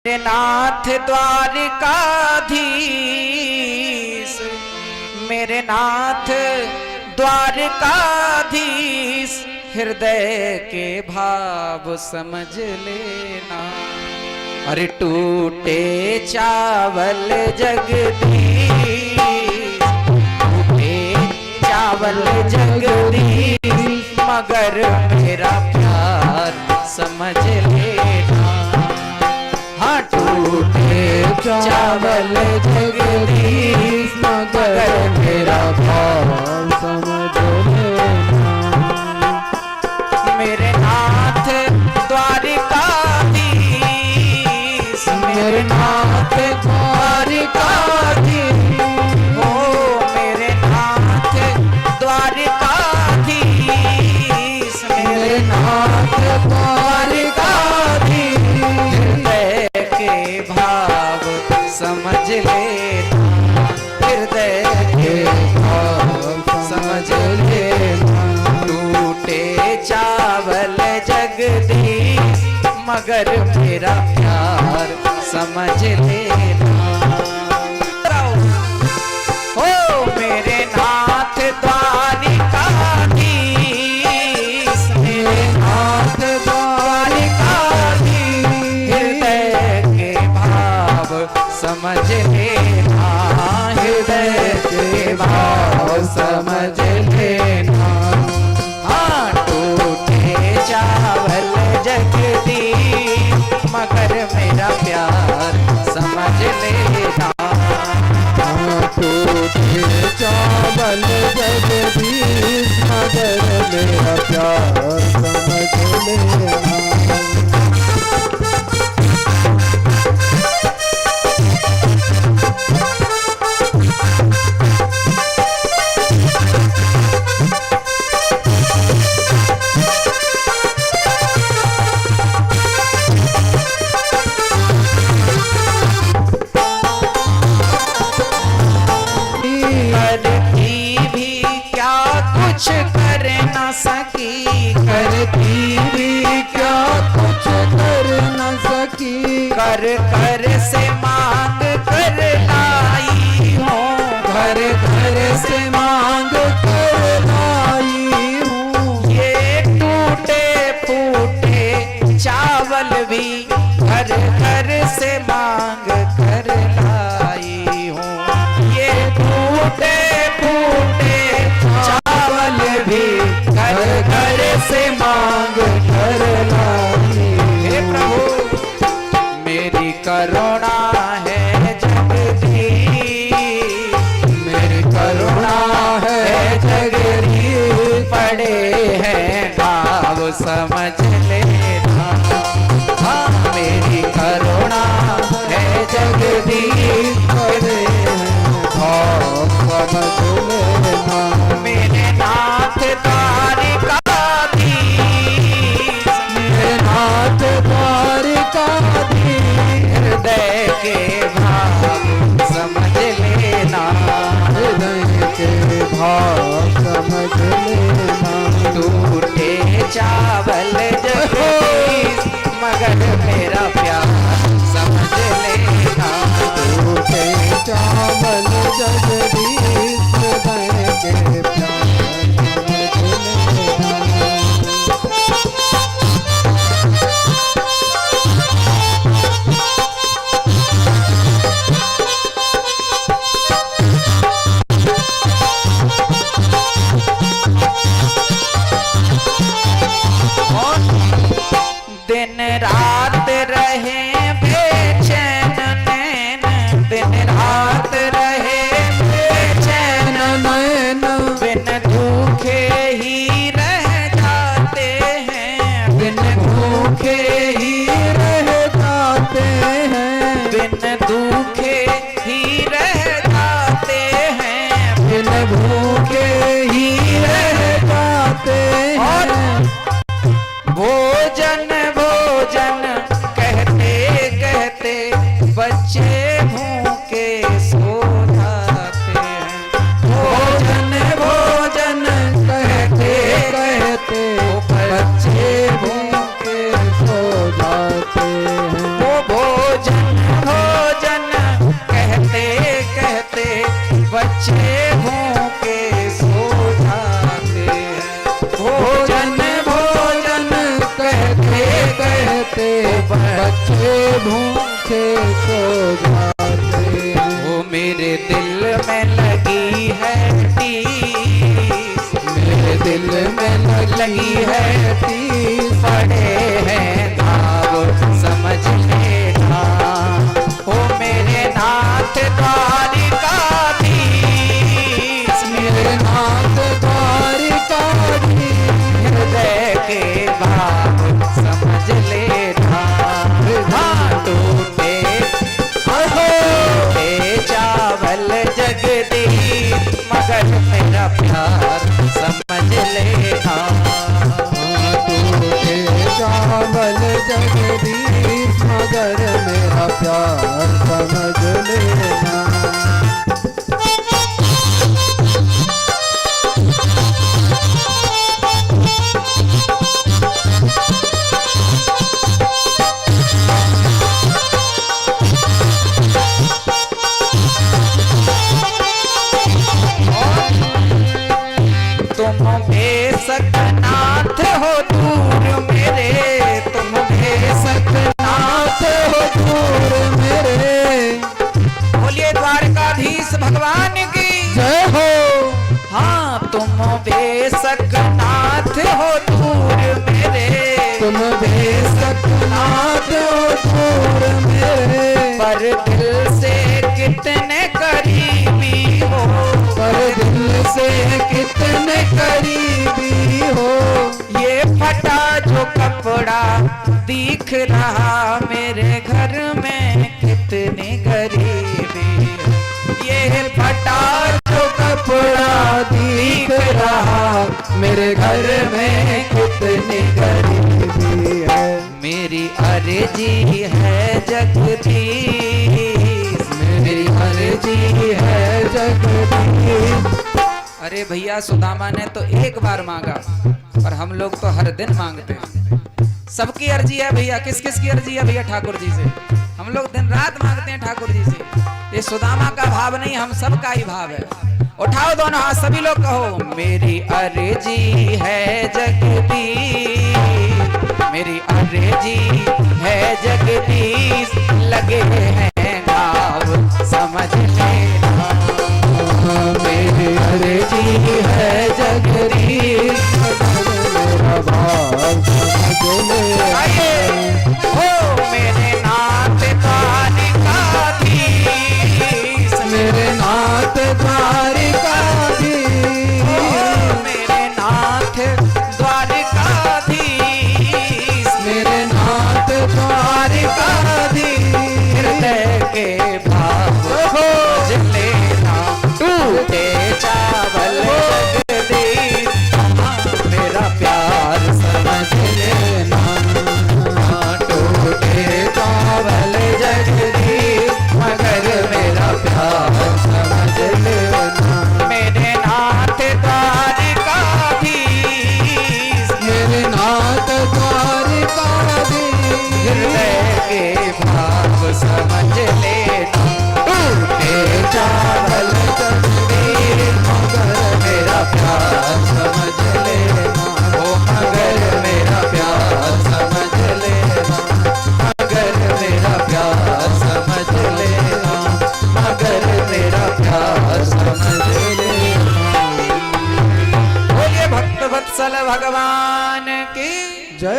मेरे नाथ द्वारिकाधीश, मेरे नाथ द्वारिकाधीश, हृदय के भाव समझ लेना। अरे टूटे चावल जगदीश, टूटे चावल जगदीश, मगर मेरा प्यार समझ लेना। हाँ टूटे चावल जगदीश, मगर मेरा भाव समझ लेना। मेरे नाथ द्वारिकाधीश, मेरे नाथ द्वारिकाधीश, ओ मेरे नाथ द्वारिकाधीश, मेरे नाथ द्वारिकाधीश, भाव समझ लेना, हृदय के भाव समझ लेना। टूटे चावल जगदीश, मगर मेरा प्यार समझ लेना। ओ मेरे नाथ द्वारिकाधीश, मेरे नाथ द्वारिकाधीश, हृदय के भाव समझ लेना, हृदय के भाव समझ लेना। हाँ टूटे चावल जगदीश, मगर मेरा प्यार समझ लेना। हाँ टूटे चावल जगदीश, मगर मेरा प्यार समझ लेना। करती भी क्या कुछ कर न सकी, कर कर से मांग कर लाई हूँ, घर घर से मांग कर लाई हूँ। ये टूटे फूटे चावल भी घर घर से मांग कर लाई हूँ। ये टूटे फूटे चावल भी घर घर से मांग कर लाई। हे प्रभु मेरी करुणा है जगदीश, मेरी करुणा है जगदीश, पड़े हैं भाव समझ लेना। हाँ मेरी करुणा है जगदीश, पड़े हैं भाव समझ लेना। मेरे नाथ द्वारिकाधीश, मेरे नाथ द्वारिकाधीश, हृदय के भाव समझ लेना, हृदय के भाव समझ लेना। टूटे चावल जगदीश, मगर मेरा प्यार समझ लेना। टूटे चावल जगदीश, हृदय के प्यार दिन रात रहे बेचैन नैन, दिन रात रहे बेचैन नैन, बिन भूखे ही रह जाते हैं, बिन भूखे ही रह जाते हैं, बिन भूखे ही रह जाते हैं, बिन भूखे ही रह जाते हैं। भोजन भोजन कहते कहते बच्चे भूखे सो जाते हैं। भोजन भोजन कहते कहते बच्चे भूखे सो जाते हैं। वो भोजन भूखे सो जाते हैं। वो मेरे दिल में लगी है टीस, मेरे दिल में लगी है टीस, पड़े हैं घाव समझ लेना। वो मेरे नाथ द्वारिकाधीश, मेरे नाथ द्वारिकाधीश, हृदय के भाव समझ लेना। हाँ टूटे चावल जगदीश, मगर मेरा प्यार समझ लेना। टूटे चावल जगदीश, मगर मेरा प्यार समझ लेना। तुम बेशक नाथ हो दूर मेरे, तुम बेशक नाथ हो दूर मेरे। बोलिए द्वारकाधीश भगवान की जय हो। हाँ तुम बेशक नाथ हो दूर मेरे, तुम बेशक नाथ हो दूर मेरे, पर दिल से कितने करीबी हो, पर दिल से कितने करीबी हो। ये फटा जो कपड़ा दिख रहा मेरे घर में कितनी गरीबी है। ये फटा जो कपड़ा दिख रहा मेरे घर में कितनी गरीबी है। मेरी अर्जी है जगदीश, मेरी अर्जी है जगदीश। अरे भैया सुदामा ने तो एक बार मांगा, पर हम लोग तो हर दिन मांगते हैं। सबकी अर्जी है भैया, किस किस की अर्जी है भैया? ठाकुर जी से। हम लोग दिन रात मांगते हैं ठाकुर जी से। ये सुदामा का भाव नहीं, हम सबका ही भाव है। उठाओ दोनों हाथ, सभी लोग कहो मेरी अर्जी है जगदीश, मेरी अर्जी है जगदीश, लगे हैं घाव समझ लेना। मेरी अर्जी है जगदीश, मेरा भाव समझ लेना। ओ मेरे नाथ द्वारिकाधीश, मेरे नाथ द्वारिकाधीश, मेरे नाथ द्वारिकाधीश, मेरे नाथ द्वारिकाधीश, हृदय के भाव समझ लेना। टूटे चावल जगदीश, मेरा प्यार समझ लेना। टूटे चावल जगदीश, मगर मेरा प्यार समझ लेना। मेरे नाथ द्वारिकाधीश, मेरे नाथ द्वारिकाधीश, हृदय के भाव समझ लेना। टूटे चावल जगदीश, मगर मेरा प्यार समझ लेना। ओ मगर मेरा प्यार समझ लेना, मगर मेरा प्यार समझ लेना, मगर मेरा प्यार समझ लेना। बोलिए भक्त वत्सल भगवान की जय।